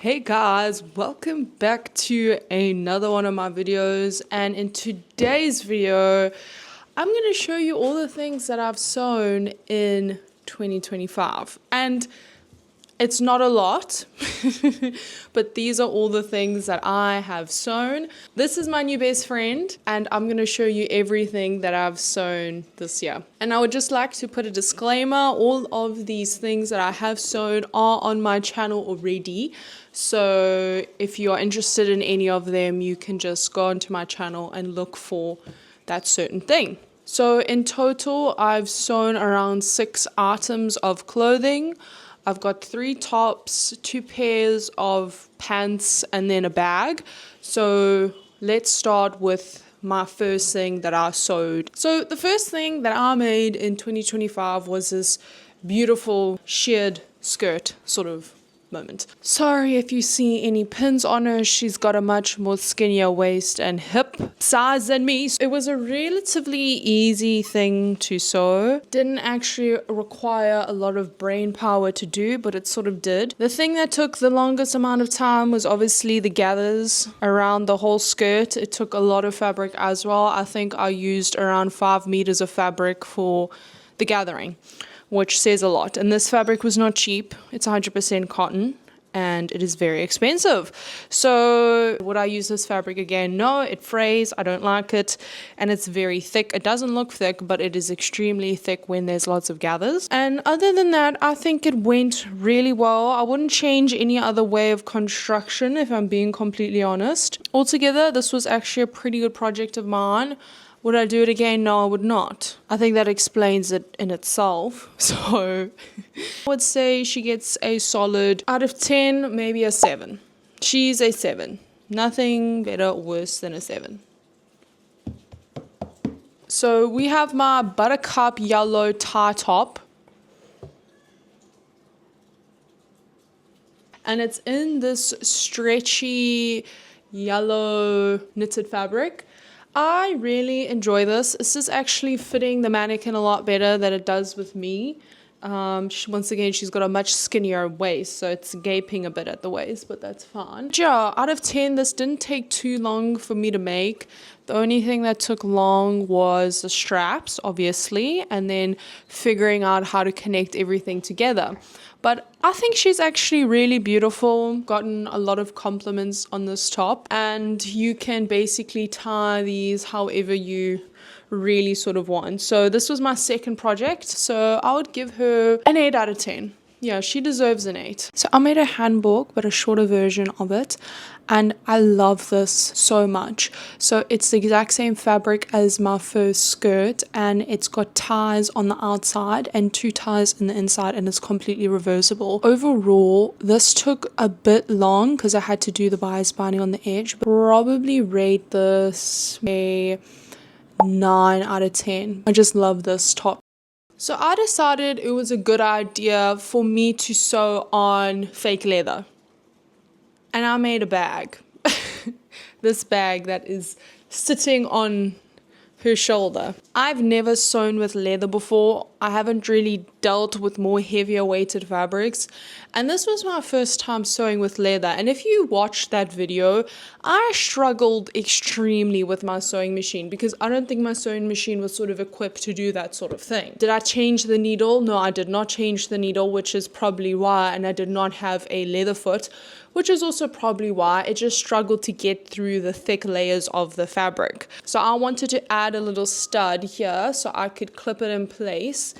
Hey guys, welcome back to another one of my videos, and in today's video I'm going to show you all the things that I've sewn in 2025, and it's not a lot but these are all the things that I have sewn. This is my new best friend and I'm going to show you everything that I've sewn this year. And I would just like to put a disclaimer, all of these things that I have sewn are on my channel already, so if you are interested in any of them you can just go onto my channel and look for that certain thing. So in total I've sewn around 6 items of clothing. I've got 3 tops, 2 pairs of pants, and then a bag. So let's start with my first thing that I sewed. So the first thing that I made in 2025 was this beautiful sheared skirt sort of moment. Sorry if you see any pins on her, she's got a much more skinnier waist and hip size than me. It was a relatively easy thing to sew. Didn't actually require a lot of brain power to do, but it sort of did. The thing that took the longest amount of time was obviously the gathers around the whole skirt. It took a lot of fabric as well. I think I used around 5 meters of fabric for the gathering, which says a lot. And this fabric was not cheap. It's 100% cotton and it is very expensive. So would I use this fabric again? No, it frays. I don't like it. And it's very thick. It doesn't look thick, but it is extremely thick when there's lots of gathers. And other than that, I think it went really well. I wouldn't change any other way of construction if I'm being completely honest. Altogether, this was actually a pretty good project of mine. Would I do it again? No, I would not. I think that explains it in itself. So I would say she gets a solid out of 10, maybe a 7. She's a 7. Nothing better or worse than a 7. So we have my buttercup yellow tie top. And it's in this stretchy yellow knitted fabric. I really enjoy this. This is actually fitting the mannequin a lot better than it does with me. Once again, she's got a much skinnier waist, so it's gaping a bit at the waist, but that's fine. Yeah, out of 10, this didn't take too long for me to make. The only thing that took long was the straps, obviously, and then figuring out how to connect everything together. But I think she's actually really beautiful. Gotten a lot of compliments on this top, and you can basically tie these however you really sort of want. So this was my second project, so I would give her an 8 out of 10. Yeah, she deserves an 8. So I made a Hanbok, but a shorter version of it, and I love this so much. So it's the exact same fabric as my first skirt, and it's got ties on the outside and 2 ties in the inside, and it's completely reversible. Overall, this took a bit long because I had to do the bias binding on the edge. Probably rate this a 9 out of 10. I just love this top. So I decided it was a good idea for me to sew on fake leather. And I made a bag. This bag that is sitting on her shoulder. I've never sewn with leather before. I haven't really dealt with more heavier weighted fabrics, and this was my first time sewing with leather. And if you watched that video, I struggled extremely with my sewing machine because I don't think my sewing machine was sort of equipped to do that sort of thing. Did I change the needle? No, I did not change the needle, which is probably why. And I did not have a leather foot, which is also probably why it just struggled to get through the thick layers of the fabric. So I wanted to add a little stud here so I could clip it in place,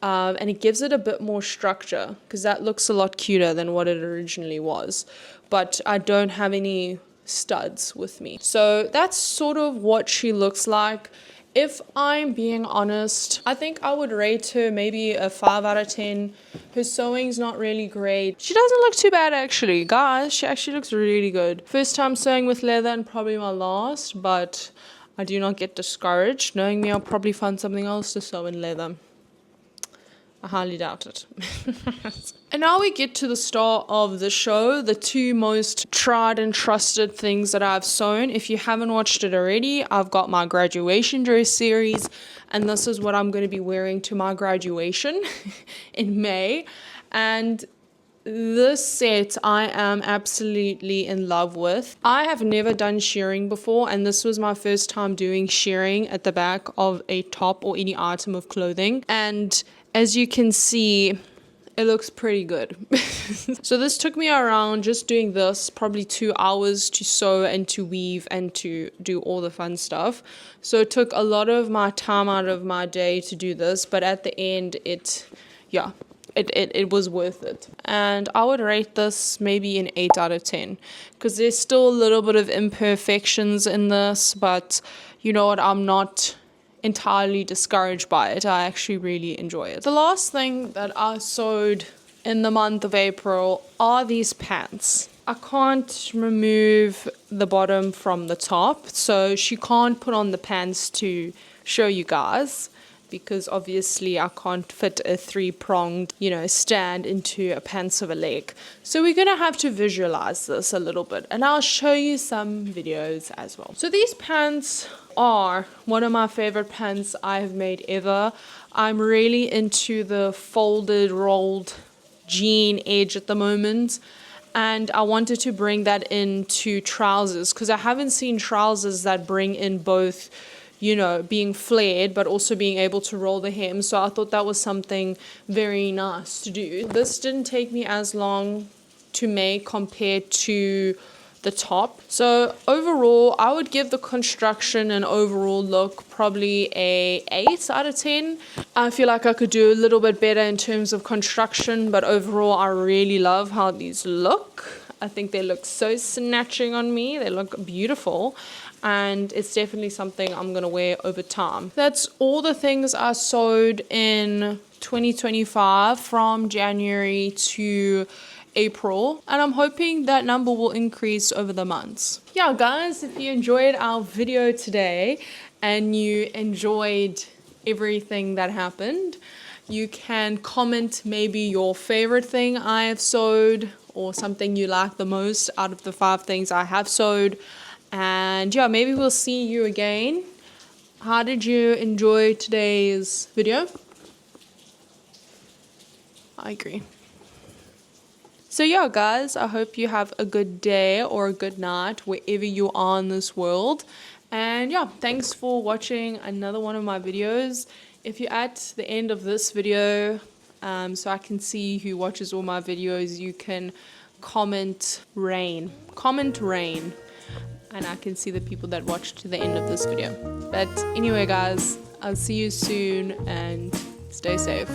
and it gives it a bit more structure because that looks a lot cuter than what it originally was. But I don't have any studs with me. So that's sort of what she looks like. If I'm being honest, I think I would rate her maybe a 5 out of 10. Her sewing's not really great. She doesn't look too bad actually. Guys, she actually looks really good. First time sewing with leather and probably my last, but I do not get discouraged. Knowing me, I'll probably find something else to sew in leather. I highly doubt it. And now we get to the start of the show, the 2 most tried and trusted things that I've sewn. If you haven't watched it already, I've got my graduation dress series, and this is what I'm going to be wearing to my graduation in May. And this set I am absolutely in love with. I have never done shearing before, and this was my first time doing shearing at the back of a top or any item of clothing. And as you can see, it looks pretty good. So this took me around, just doing this, probably 2 hours to sew and to weave and to do all the fun stuff. So it took a lot of my time out of my day to do this, but at the end it was worth it. And I would rate this maybe an 8 out of 10, because there's still a little bit of imperfections in this, but you know what, I'm not entirely discouraged by it. I actually really enjoy it. The last thing that I sewed in the month of April are these pants. I can't remove the bottom from the top, so she can't put on the pants to show you guys, because obviously I can't fit a 3-pronged, stand into a pants of a leg. So we're gonna have to visualize this a little bit, and I'll show you some videos as well. So these pants are one of my favorite pants I've made ever. I'm really into the folded, rolled jean edge at the moment, and I wanted to bring that into trousers, because I haven't seen trousers that bring in both being flared but also being able to roll the hem. So I thought that was something very nice to do. This didn't take me as long to make compared to the top. So overall, I would give the construction and overall look probably a 8 out of 10. I feel like I could do a little bit better in terms of construction, but overall I really love how these look. I think they look so snatching on me. They look beautiful, and it's definitely something I'm gonna wear over time. That's all the things I sewed in 2025 from January to April, and I'm hoping that number will increase over the months. Yeah guys, if you enjoyed our video today and you enjoyed everything that happened, you can comment maybe your favorite thing I have sewed, or something you like the most out of the 5 things I have sewed. And yeah, maybe we'll see you again. How did you enjoy today's video? I agree. So yeah guys, I hope you have a good day or a good night wherever you are in this world. And yeah, thanks for watching another one of my videos. If you're at the end of this video, so I can see who watches all my videos, you can comment rain, and I can see the people that watch to the end of this video. But anyway guys, I'll see you soon, and stay safe.